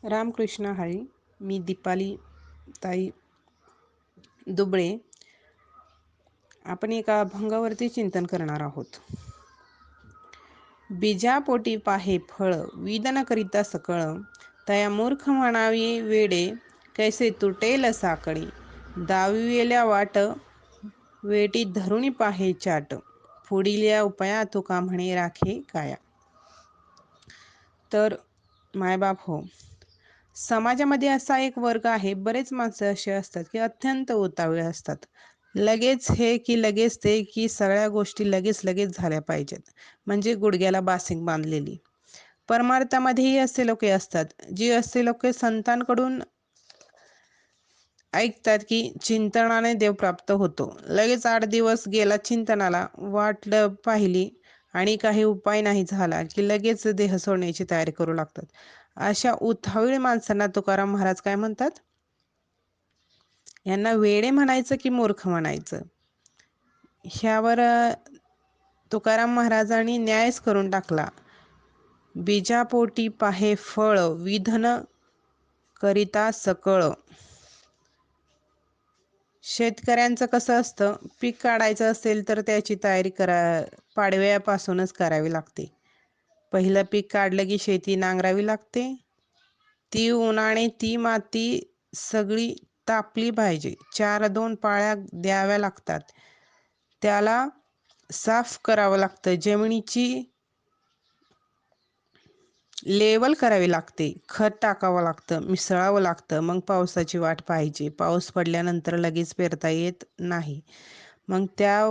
रामकृष्ण हरी. मी दीपाली ताई दुबळे. आपण एका अभंगावरती चिंतन करणार आहोत. बीजापोटी पाहे फळ विदन करिता सकळ, तया मूर्ख म्हणावी वेडे, कैसे तुटेल साकळी. दाविलेल्या वाट वेटी धरुणी पाहे चाट, पुढील या उपाया तुका म्हणे राखे काया. तर मायबाप हो, समाजामध्ये असा एक वर्ग आहे, बरेच माणसं असे असतात की अत्यंत उतावळे असतात. लगेच हे की लगेच ते की सगळ्या गोष्टी लगेच लगेच झाल्या पाहिजेत, म्हणजे गुडघ्याला बासिंग बांधलेली. परमार्थामध्येही असे लोक असतात, जी असे लोक संतांकडून ऐकतात की चिंतनाने देव प्राप्त होतो. लगेच 8 दिवस गेला चिंतनाला, वाट पाहिली आणि काही उपाय नाही झाला की लगेच देह सोडण्याची तयारी करू लागतात. अशा उतावळी माणसांना तुकाराम महाराज काय म्हणतात? यांना वेडे म्हणायचं की मूर्ख म्हणायचं? ह्यावर तुकाराम महाराजांनी न्यायच करून टाकला. बीजापोटी पाहे फळ विधन करिता सकळ. शेतकऱ्यांचं कसं असतं, पीक काढायचं असेल तर त्याची तयारी पाडव्यापासूनच करावी लागते. पहिलं पीक काढलं की शेती नांगरावी लागते. ती उन्हाने ती माती सगळी तापली पाहिजे. 4-2 पाळ्या द्याव्या लागतात. त्याला साफ करावं लागतं. जमिनीची लेवल करावी लागते. खत टाकावं लागतं, मिसळावं लागतं. मग पावसाची वाट पाहिजे. पाऊस पडल्यानंतर लगेच पेरता येत नाही. मग त्या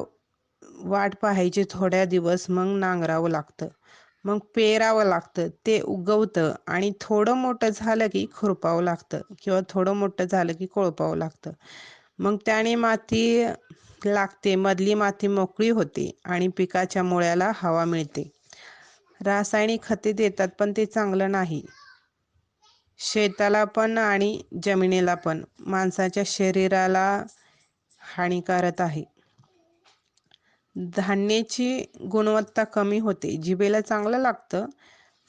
वाट पाहायची थोड्या दिवस, मग नांगरावं लागतं, मग पेरावं लागतं. ते उगवतं आणि थोडं मोठं झालं की खुरपावं लागतं किंवा थोडं मोठं झालं की कोळपावं लागतं. मग त्याने माती लागते, मधली माती मोकळी होते आणि पिकाच्या मुळ्याला हवा मिळते. रासायनिक खते देतात पण ते चांगलं नाही, शेताला पण आणि जमिनीला पण. माणसाच्या शरीराला हानिकारक आहे. धान्याची गुणवत्ता कमी होते. जिभेला चांगलं लागतं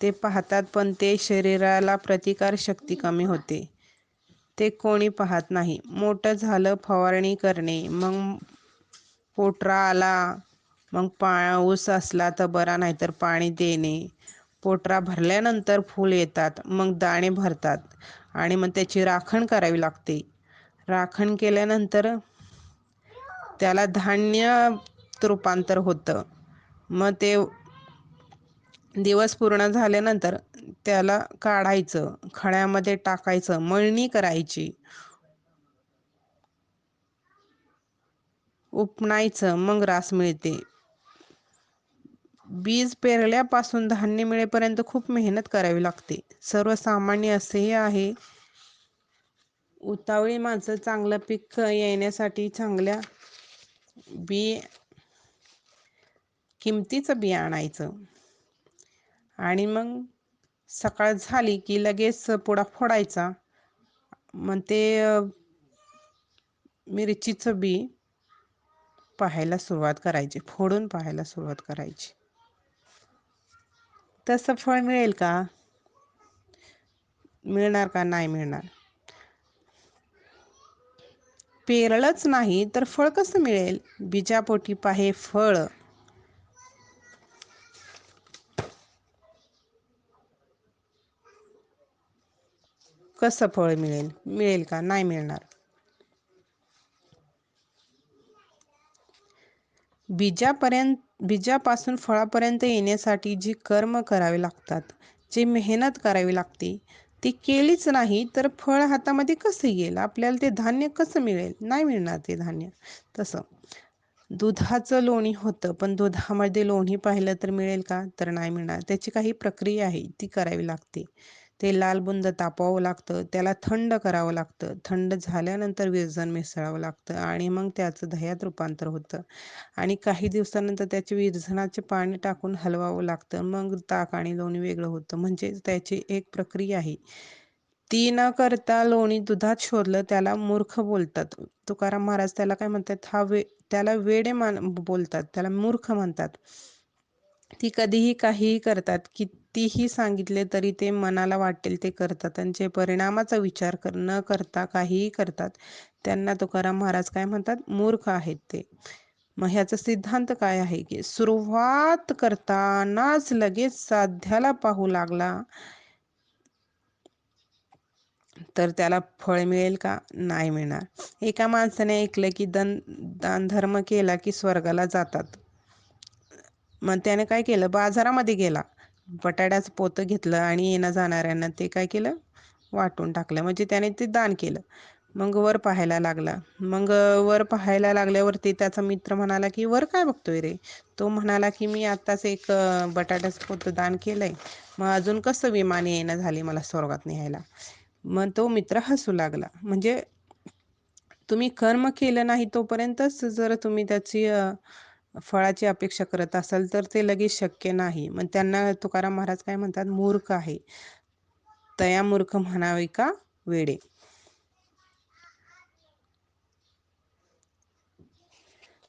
ते पाहतात, पण ते शरीराला प्रतिकार शक्ती कमी होते, ते कोणी पाहत नाही. मोठं झालं फवारणी करणे, मग पोटरा आला, मग पाऊस असला तर बरा, नाही तर पाणी देणे. पोटरा भरल्यानंतर फूल येतात, मग दाणे भरतात आणि मग त्याची राखण करावी लागते. राखण केल्यानंतर त्याला धान्यात रूपांतर होतं. मग ते दिवस पूर्ण झाल्यानंतर त्याला काढायचं, खळ्यामध्ये टाकायचं, मळणी करायची, उपणायचं, मग रास मिळते. बीज पेरल्यापासून धान्य मिळेपर्यंत खूप मेहनत करावी लागते. सर्वसामान्य असेही आहे. उतावळी माणसं चांगलं पीक येण्यासाठी चांगल्या किमतीचं बी आणायचं आणि मग सकाळ झाली की लगेच पुडा फोडायचा. मग ते मिरचीचं बी पाहायला सुरुवात करायची, फोडून पाहायला सुरुवात करायची. तसं फळ मिळेल का? मिळणार का? नाही मिळणार. पेरलंच नाही तर फळ कसं मिळेल? बीजापोटी पाहे फळ. कसं फळ मिळेल? मिळेल का? नाही मिळणार. बीजापासून फळापर्यंत येण्यासाठी जी कर्म करावे लागतात, जी मेहनत करावी लागते, ती केलीच नाही तर फळ हातामध्ये कसं येईल? आपल्याला ते धान्य कसं मिळेल? नाही मिळणार ते धान्य. तसं दुधाचं लोणी होतं, पण दुधामध्ये लोणी पाहिलं तर मिळेल का? तर नाही मिळणार. त्याची काही प्रक्रिया आहे, ती करावी लागते. ते लाल बुंद तापवावं लागतं, त्याला थंड करावं लागतं. थंड झाल्यानंतर विरजण मिसळावं लागतं आणि मग त्याचं दह्यात रूपांतर होतं. आणि काही दिवसानंतर त्याचे विरजणाचे पाणी टाकून हलवावं लागतं. मग ताक आणि लोणी वेगळं होतं. म्हणजे त्याची एक प्रक्रिया आहे. ती न करता लोणी दुधात शोधलं त्याला मूर्ख बोलतात. तुकाराम महाराज त्याला काय म्हणतात? त्याला बोलतात, त्याला मूर्ख म्हणतात. ती कधीही काहीही करतात, कितीही सांगितले तरी ते मनाला वाटेल ते करतात. त्यांचे परिणामाचा विचार न करता काहीही करतात. त्यांना तुकाराम महाराज काय म्हणतात? मूर्ख आहेत ते. मग ह्याचा सिद्धांत काय आहे की सुरुवात करतानाच लगेच साध्याला पाहू लागला तर त्याला फळ मिळेल का? नाही मिळणार. एका माणसाने ऐकलं की दान धर्म केला की स्वर्गाला जातात. मग त्याने काय केलं? बाजारामध्ये गेला, बटाट्याचं पोतं घेतलं आणि येणं जाणाऱ्यांना ते काय केलं? वाटून टाकलं. म्हणजे त्याने ते दान केलं. मग वर पाहायला लागला. मग वर पाहायला लागल्यावरती त्याचा मित्र म्हणाला की वर काय बघतोय रे? तो म्हणाला की मी आत्ताच एक बटाट्याचं पोतं दान केलंय, मग अजून कसं विमान येणं झाली मला स्वर्गात न्यायला. मग तो मित्र हसू लागला. म्हणजे तुम्ही कर्म केलं नाही तोपर्यंतच जर तुम्ही त्याची फळाची अपेक्षा करत असाल तर ते लगेच शक्य नाही. मग त्यांना तुकाराम महाराज काय म्हणतात? मूर्ख आहे. तया मूर्ख म्हणावे का वेडे.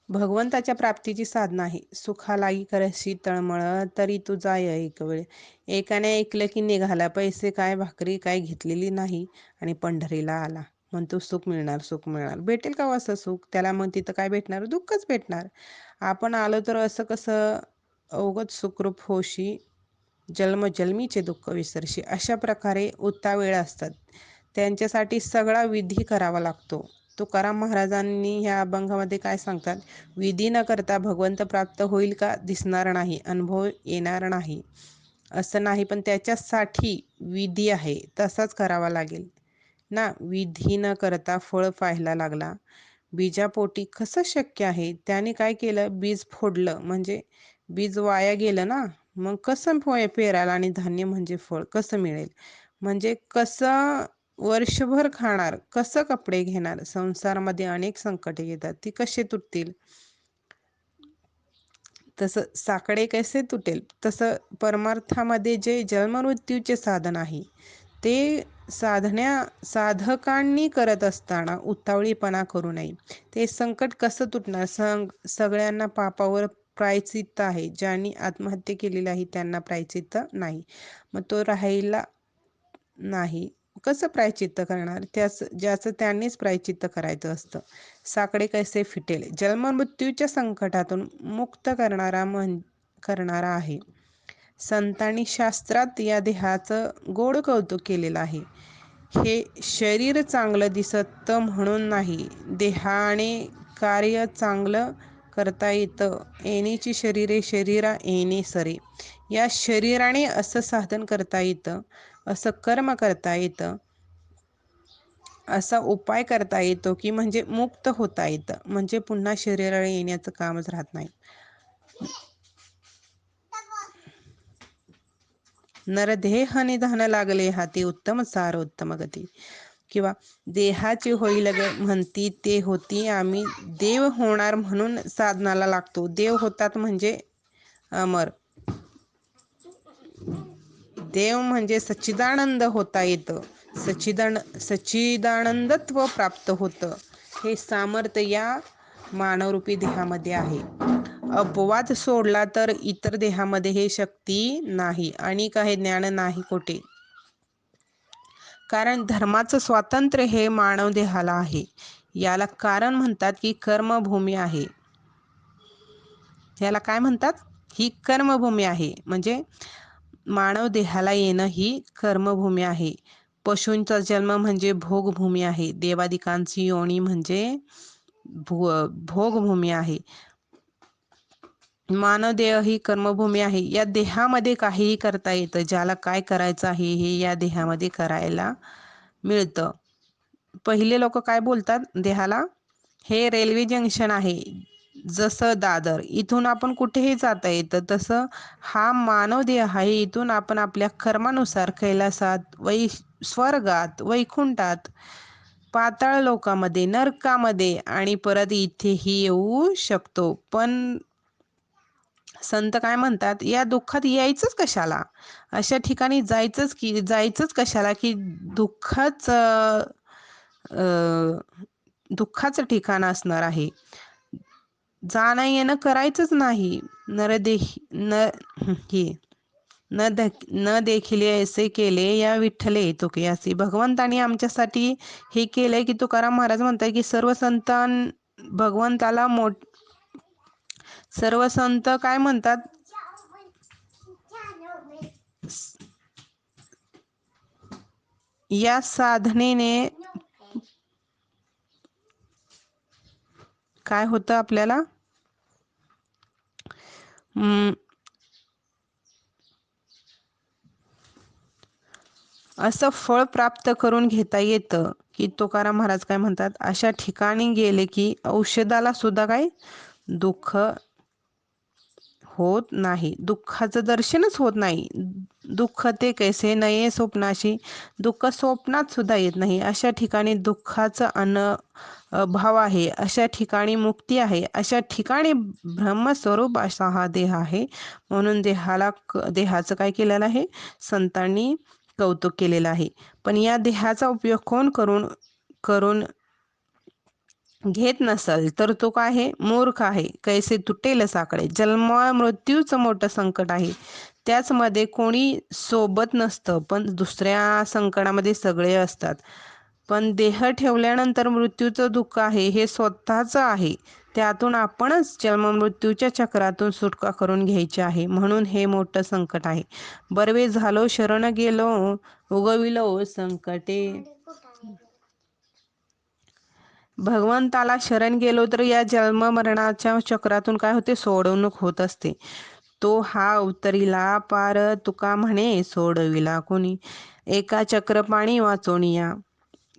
भगवंताच्या प्राप्तीची साधना आहे. सुखालागी करशी तळमळ तरी तू जाय एक वेळ. एकाने ऐकलं की निघाला, पैसे काय भाकरी काय घेतलेली नाही आणि पंढरीला आला. म्हणतो सुख मिळणार, सुख मिळणार. भेटेल का असं सुख? त्याला मग तिथं काय भेटणार? दुःखच भेटणार. आपण आलो तर असं कसं अवगत सुखरूप होशी, जन्मजन्मीचे दुःख विसरशी. अशा प्रकारे वेळ असतात. त्यांच्यासाठी सगळा विधी करावा लागतो. तुकाराम महाराजांनी ह्या अभंगामध्ये काय सांगतात? विधी न करता भगवंत प्राप्त होईल का? दिसणार नाही, अनुभव येणार नाही. असं नाही, पण त्याच्यासाठी विधी आहे, तसाच करावा लागेल ना. विधी न करता फळ पाहायला लागला. बीजापोटी कसं शक्य आहे? त्याने काय केलं? बीज फोडलं, म्हणजे बीज वाया गेलं ना. मग कसं पेरायला आणि धान्य म्हणजे फळ कसं मिळेल? म्हणजे कसं वर्षभर खाणार, कसं कपडे घेणार? संसारामध्ये अनेक संकटे येतात, ती कसे तुटतील? तसं साकडे कसे तुटेल, तसं परमार्थामध्ये जे जन्ममृत्यूचे साधन आहे ते साधकांनी करत असताना उतावळीपणा करू नये. ते संकट कसं तुटणार? सगळ्यांना पापावर प्रायचित्त आहे. ज्यांनी आत्महत्या केलेली आहे त्यांना प्रायचित्त नाही. मग तो राहायला नाही, कसं प्रायचित्त करणार? ज्याचं त्यांनीच प्रायचित्त करायचं असतं. साकडे कसे फिटेल? जन्ममृत्यूच्या संकटातून मुक्त करणारा आहे. संतांनी शास्त्रात या देहाचं गोड कौतुक केलेलं आहे. हे शरीर चांगलं दिसत म्हणून नाही, देहाने कार्य चांगलं करता येतं. येणीची शरीरे शरीरा येणे सरे. या शरीराने असं साधन करता येतं, असं कर्म करता येतं, असा उपाय करता येतो की म्हणजे मुक्त होता येतं. म्हणजे पुन्हा शरीराला येण्याचं कामच राहत नाही. नरदेह निधान लागले हाती, उत्तम सार उत्तम गती. किंवा देहाची होईल म्हणती ते होती, आम्ही देव होणार म्हणून साधनाला लागतो. देव होतात म्हणजे अमर. देव म्हणजे सच्चिदानंद होता येतं, सच्चिदानंदत्व प्राप्त होतं. हे सामर्थ्य या मानवरूपी देहामध्ये आहे. अपवाद सोडला तर इतर देहामध्ये हे शक्ती नाही आणि काही ज्ञान नाही कोठे. कारण धर्माचं स्वातंत्र्य हे मानव देहाला आहे. याला कारण म्हणतात की कर्मभूमी आहे. याला काय म्हणतात? ही कर्मभूमी आहे. म्हणजे मानव देहाला येणं ही कर्मभूमी आहे. पशूंचा जन्म म्हणजे भोगभूमी आहे. देवादिकांची योनी म्हणजे भोगभूमी आहे. मानव देह ही कर्मभूमी आहे. या देहामध्ये काहीही करता येतं. ज्याला काय करायचं आहे हे या देहामध्ये करायला मिळतं. पहिले लोक काय बोलतात देहाला? हे रेल्वे जंक्शन आहे, जसं दादर, इथून आपण कुठेही जाता येतं. तसं हा मानव देह आहे, इथून आपण आपल्या कर्मानुसार कैलासात, स्वर्गात, वैकुंठात, पाताळ लोकामध्ये, नरकामध्ये आणि परत इथेही येऊ शकतो. पण संत काय म्हणतात? या दुःखात यायचंच कशाला? अशा ठिकाणी जायचंच कशाला की दुःखाचं ठिकाण असणार आहे. जाणं येणं करायचंच नाही. नरदेही न हे न देखिले ऐसे केले या विठ्ठले तुके असे. भगवंतानी आमच्यासाठी हे केलंय की तुकाराम महाराज म्हणताय की भगवंताला सर्व संत काय म्हणतात, या साधनेने काय होतं आपल्याला, असं फळ प्राप्त करून घेता येतं की तुकाराम महाराज काय म्हणतात, अशा ठिकाणी गेले की औषधाला सुद्धा काय दुःख होत नाही, दुःखाचं दर्शनच होत नाही. दुःख ते कैसे नये स्वप्नाशी, दुःख स्वप्नात सुद्धा येत नाही. अशा ठिकाणी दुःखाचं अभाव आहे, अशा ठिकाणी मुक्ती आहे, अशा ठिकाणी ब्रह्मस्वरूप असा हा देह आहे. म्हणून देहाचं काय केलेलं आहे, संतांनी कौतुक केलेलं आहे. पण या देहाचा उपयोग कोण करून घेत नसल तर तो काय आहे, मूर्ख आहे. कैसे तुटेल साकडे, जन्म मृत्यूचं मोठं संकट आहे. त्याचमध्ये कोणी सोबत नसतं, पण दुसऱ्या संकटामध्ये सगळे असतात. पण देह ठेवल्यानंतर मृत्यूचं दुःख आहे हे स्वतःच आहे. त्यातून आपणच जन्म मृत्यूच्या चक्रातून सुटका करून घ्यायची आहे. म्हणून हे मोठं संकट आहे. बरवे झालो शरण गेलो, उगविलो संकटे. भगवंताला शरण गेलो तर या जन्म मरणाच्या चक्रातून काय होते, सोडवणूक होत असते. तो हा उतरिला पार, तुका म्हणे सोडविला कोणी. एका चक्र पाणी वाचोनिया,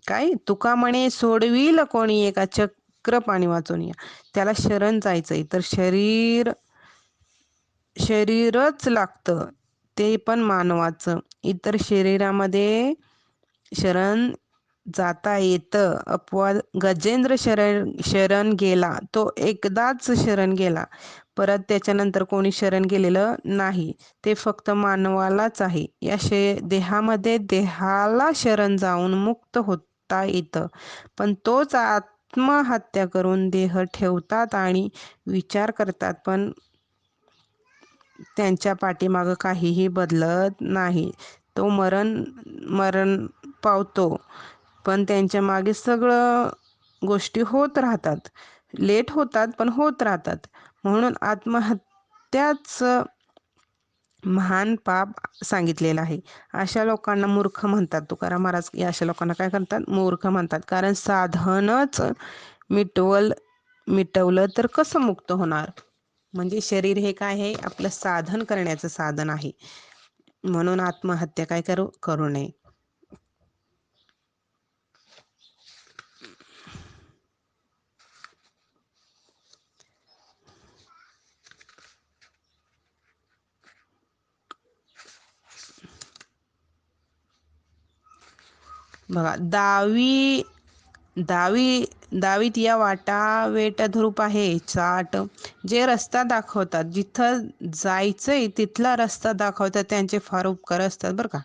काय तुका म्हणे सोडविल कोणी, एका चक्र पाणी वाचोनिया. त्याला शरण जायचंय तर शरीरच लागतं, ते पण मानवाचं. इतर शरीरामध्ये शरण जाता येतं. अपवाद गजेंद्र शरण गेला, तो एकदाच शरण गेला, परत त्याच्यानंतर कोणी शरण गेलेलं नाही. ते फक्त मानवालाच आहे. या देहामध्ये देहाला शरण जाऊन मुक्त होता येतं. पण तोच आत्महत्या करून देह ठेवतात आणि विचार करतात, पण त्यांच्या पाठीमागं काहीही बदलत नाही. तो मरण पावतो, पण त्यांच्या मागे सगळं गोष्टी होत राहतात. लेट होतात पण होत राहतात. म्हणून आत्महत्याच महान पाप सांगितलेलं आहे. अशा लोकांना मूर्ख म्हणतात. तुकाराम महाराज अशा लोकांना काय करतात, मूर्ख म्हणतात. कारण साधनच मिटवलं तर कसं मुक्त होणार. म्हणजे शरीर हे काय आहे, आपलं साधन करण्याचं साधन आहे. म्हणून आत्महत्या काय करू नये. बघा, दावीत या वाटा वेट धरूप आहे चाट. जे रस्ता दाखवतात, जिथं जायचंय तिथला रस्ता दाखवतात, त्यांचे फार उपकार असतात बरं का.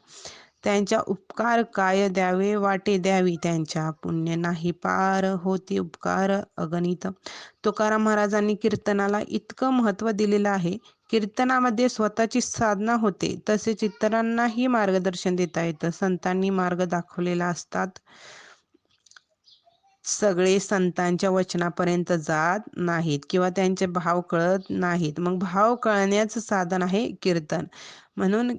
त्यांच्या उपकार काय द्यावे, वाटे द्यावी त्यांच्या, पुण्य नाही पार होती उपकार अगणित. तुकाराम महाराजांनी कीर्तनाला इतकं महत्त्व दिलेलं आहे. कीर्तनामध्ये स्वतःची साधना होते, तसेच इतरांनाही मार्गदर्शन देता येतं. संतांनी मार्ग दाखवलेला असतात. सगळे संतांच्या वचनापर्यंत जात नाहीत किंवा त्यांचे भाव कळत नाहीत. मग भाव कळण्याचं साधन आहे कीर्तन. म्हणून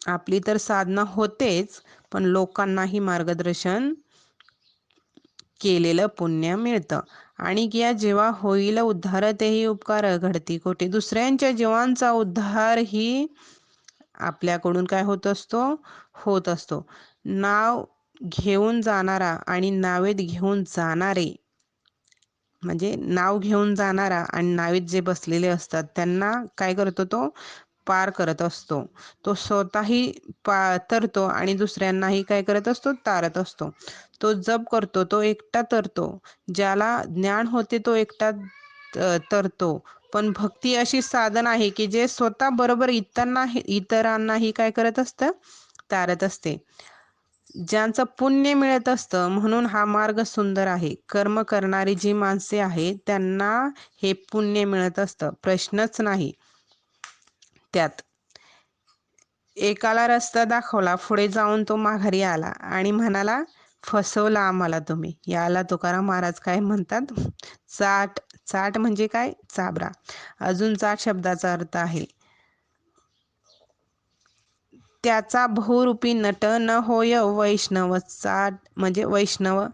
आपली तर साधना होतेच, पण लोकांनाही मार्गदर्शन केलेलं पुण्य मिळतं. आणि या जेव्हा होईल उद्धार तेही उपकार घडती कोटी. दुसऱ्यांच्या जीवांचा उद्धार ही आपल्याकडून काय होत असतो. नाव घेऊन जाणारा आणि नावेत घेऊन जाणारे, म्हणजे नाव घेऊन जाणारा आणि नावेत जे बसलेले असतात त्यांना काय करतो, तो पार करत असतो. तो स्वतःही तरतो आणि दुसऱ्यांनाही काय करत असतो, तारत असतो. तो जप करतो, तो एकटा तरतो. ज्याला ज्ञान होते तो एकटा तरतो. पण भक्ती अशी साधन आहे की जे स्वतः बरोबर इतरांनाही काय करत असतं, तारत असते. ज्यांचं पुण्य मिळत असतं म्हणून हा मार्ग सुंदर आहे. कर्म करणारी जी माणसे आहेत त्यांना हे पुण्य मिळत असतं, प्रश्नच नाही त्यात. एकाला रस्ता दाखवला, पुढे जाऊन तो माघारी आला आणि म्हणाला, फसवला आम्हाला तुम्ही. याला तुकाराम महाराज काय म्हणतात? चाट. चाट म्हणजे काय? चाबरा. अजून चाट शब्दाचा अर्थ आहे, त्याचा बहुरूपी नट न होय वैष्णव. चाट म्हणजे वैष्णव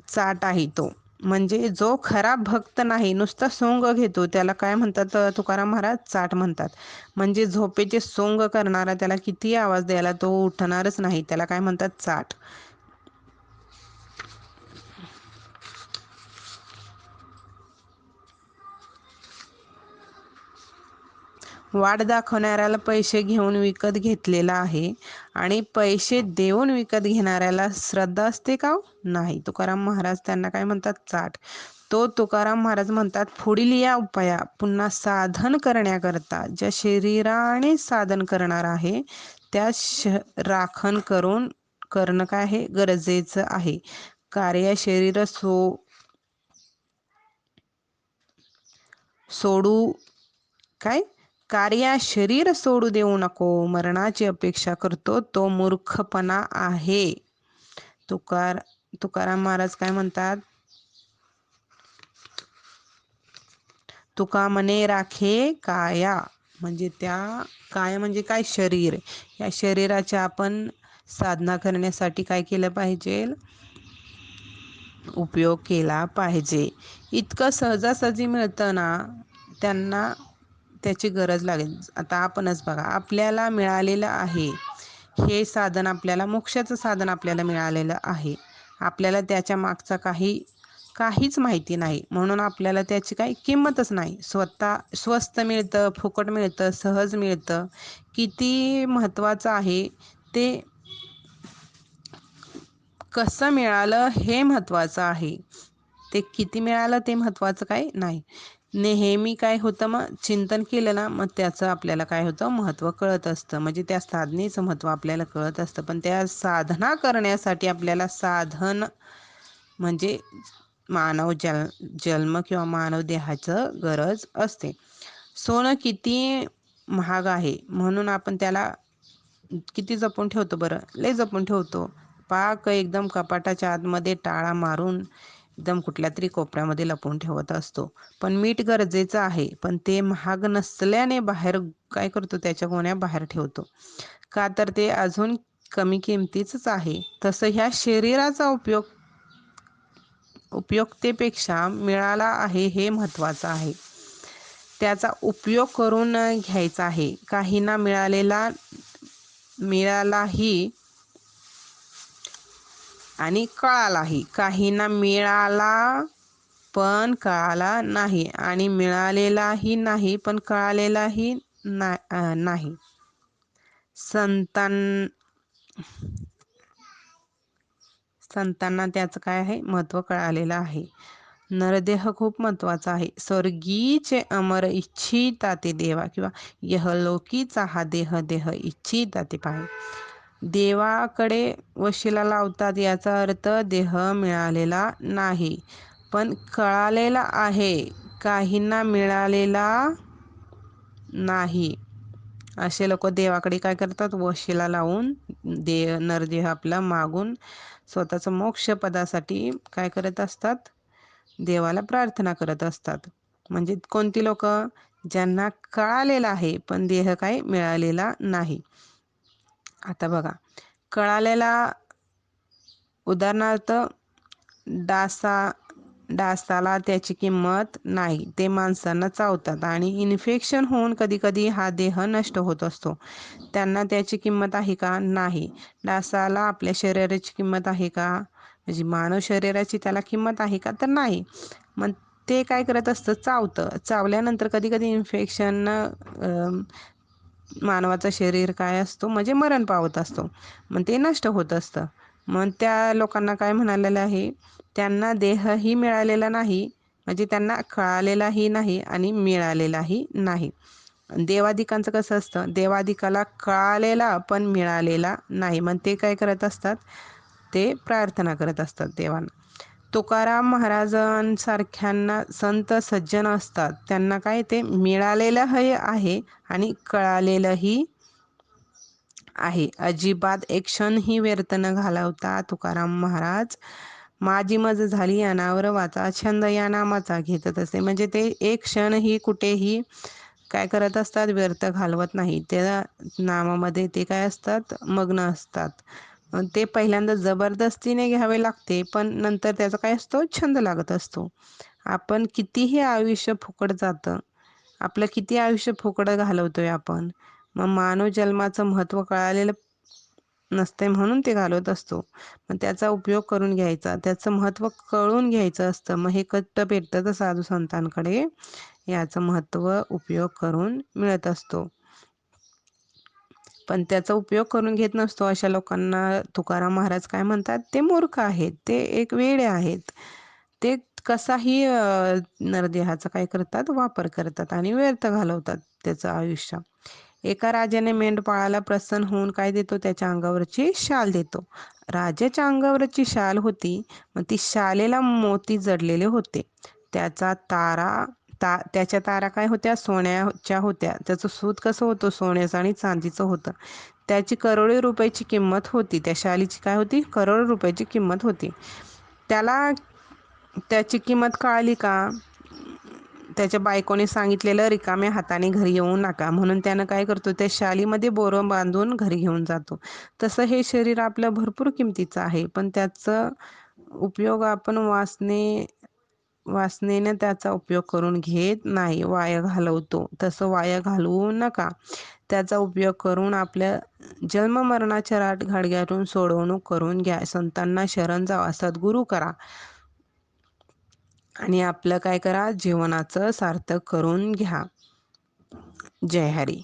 चाट आहे तो. म्हणजे जो खरा भक्त नाही, नुसता सोंग घेतो, त्याला काय म्हणतात तुकाराम महाराज? चाट म्हणतात. म्हणजे झोपेचे सोंग करणारा, त्याला किती आवाज द्यायला तो उठणारच नाही, त्याला काय म्हणतात? चाट. वाट दाखवणाऱ्याला पैसे घेऊन विकत घेतलेला आहे आणि पैसे देऊन विकत घेणाऱ्याला श्रद्धा असते का? नाही. तुकाराम महाराज त्यांना काय म्हणतात? चाट. तो तुकाराम महाराज म्हणतात, पुढील या उपाया पुन्हा साधन करण्याकरता ज्या शरीराने साधन करणार आहे त्या राखण करणं काय आहे? गरजेचं आहे. कार्य शरीर सोडू काय? कार्या शरीर सोडू देऊ नको, मरणाची अपेक्षा करतो तो मूर्खपणा आहे. तुकाराम महाराज काय म्हणतात? तुका मने राखे काया. म्हणजे त्या काया म्हणजे काय? शरीर. या शरीराच्या आपण साधना करण्यासाठी काय केलं पाहिजे? उपयोग केला पाहिजे. इतकं सहजासहजी मिळतं ना, त्यांना त्याची गरज लागेल. आता आपणच बघा, आपल्याला मिळालेलं आहे हे साधन, आपल्याला मोक्षाचं साधन आपल्याला मिळालेलं आहे. आपल्याला त्याच्या मागचा काहीच माहिती नाही, म्हणून आपल्याला त्याची काही किंमतच नाही. स्वस्त मिळतं, फुकट मिळतं, सहज मिळतं. किती महत्त्वाचं आहे ते कसं मिळालं हे महत्त्वाचं आहे. ते किती मिळालं ते महत्त्वाचं काय नाही. नेहमी काय होतं, मग चिंतन केलं ना, मग त्याचं आपल्याला काय होतं? महत्त्व कळत असतं. म्हणजे त्या साधनेचं महत्त्व आपल्याला कळत असतं. पण त्या साधना करण्यासाठी आपल्याला साधन म्हणजे मानव जन्म किंवा मानव देहाचं गरज असते. सोनं किती महाग आहे म्हणून आपण त्याला किती जपून ठेवतो बरं? लय जपून ठेवतो. पाक एकदम कपाटाच्या आतमध्ये टाळा मारून एकदम कुठल्या तरी कोपऱ्यामध्ये लपवून ठेवत असतो. पण मीठ गरजेचं आहे, पण ते महाग नसल्याने बाहेर काय करतो? त्याच्या गोण्या बाहेर ठेवतो. का तर ते अजून कमी किमतीचंच आहे. तसं ह्या शरीराचा उपयुक्तेपेक्षा मिळाला आहे हे महत्त्वाचं आहे. त्याचा उपयोग करून घ्यायचा आहे. काहींना मिळालाही आणि कळालाही. काहींना मिळाला पण कळाला नाही आणि मिळालेलाही नाही पण कळालेलाही नाही. संतांना त्याचं काय आहे? महत्त्व कळालेलं आहे. नरदेह खूप महत्त्वाचा आहे. स्वर्गीचे अमर इच्छिता ते देवा, किंवा यहलोकीचा हा देह इच्छिता ते पाहे. देवाकडे वशिला लावतात, याचा अर्थ देह मिळालेला नाही पण कळालेला आहे. काहींना मिळालेला नाही असे लोक देवाकडे काय करतात? वशिला लावून नरदेह आपला मागून स्वतःचं मोक्ष पदासाठी काय करत असतात? देवाला प्रार्थना करत असतात. म्हणजे कोणती लोक? ज्यांना कळालेला आहे पण देह काय मिळालेला नाही. आता बघा, कळालेला उदाहरणार्थ डासाला त्याची किंमत नाही, ते माणसांना चावतात आणि इन्फेक्शन होऊन कधी कधी हा देह नष्ट होत असतो. त्यांना त्याची किंमत आहे का? नाही. डासाला आपल्या शरीराची किंमत आहे का? म्हणजे मानव शरीराची त्याला किंमत आहे का? तर नाही. मग ते काय करत असतं? चावतं. चावल्यानंतर कधी कधी इन्फेक्शन मानवाचं शरीर काय असतो? म्हणजे मरण पावत असतो, मग ते नष्ट होत असतं. मग त्या लोकांना काय म्हणालेलं आहे? त्यांना देहही मिळालेला नाही, म्हणजे त्यांना कळालेलाही नाही आणि मिळालेलाही नाही. देवादिकांचं कसं असतं, देवादिकाला कळालेला पण मिळालेला नाही, मग ते काय करत असतात, ते प्रार्थना करत असतात देवांना. तुकाराम महाराजांसारख्यांना संत सज्जन असतात, त्यांना काय ते मिळालेलं हे आहे आणि कळालेलंही आहे. अजिबात एक क्षणही व्यर्थ न घालवता तुकाराम महाराज माझी मज झाली यानावर वाचा छंद या नामाचा घेतत असे. म्हणजे ते एक क्षणही कुठेही काय करत असतात, व्यर्थ घालवत नाही. त्या नामामध्ये ते काय असतात, मग्न असतात. ते पहिल्यांदा जबरदस्तीने घ्यावे लागते, पण नंतर त्याचा काय असतो, छंद लागत असतो. आपण कितीही आयुष्य फुकट जातं, आपलं किती आयुष्य फुकट घालवतोय आपण, मग मानव जन्माचं महत्त्व कळालेलं नसते म्हणून ते घालवत असतो. मग त्याचा उपयोग करून घ्यायचा, त्याचं महत्त्व कळून घ्यायचं असतं. मग हे कट्ट भेटतं तर साधू संतांकडे याचं महत्त्व उपयोग करून मिळत असतो. पण त्याचा उपयोग करून घेत नसतो अशा लोकांना तुकाराम महाराज काय म्हणतात, ते मूर्ख आहेत, ते एक वेडे आहेत. ते कसाही नरदेहाचा काय करतात, वापर करतात आणि व्यर्थ घालवतात त्याचं आयुष्य. एका राजाने मेंढपाळाला प्रसन्न होऊन काय देतो, त्याच्या अंगावरची शाल देतो. राजाच्या अंगावरची शाल होती, मग ती शालेला मोती जडलेले होते. त्याचा त्याच्या तारा काय होत्या, सोन्याच्या होत्या. त्याचं सूत कसं होतं, सोन्याचं आणि चांदीचं होतं. त्याची करोडो रुपयाची किंमत होती. त्या शालीची काय होती, करोडो रुपयाची किंमत होती. त्याला त्याची किंमत कळाली का, त्याच्या बायकोने सांगितलेलं रिकाम्या हाताने घरी येऊ नका म्हणून त्यानं काय करतो, त्या शालीमध्ये बोरं बांधून घरी घेऊन जातो. तसं हे शरीर आपलं भरपूर किमतीचं आहे, पण त्याचा उपयोग आपण वासनेने त्याचा उपयोग करून घेत नाही, वाया घालवतो. तसं वाया घालवू नका. त्याचा उपयोग करून आपल्या जन्ममरणाच्या घाडग्यातून सोडवणूक करून घ्या. संतांना शरण जावा, सद्गुरू करा आणि आपलं काय करा, जीवनाचं सार्थक करून घ्या. जय हरी.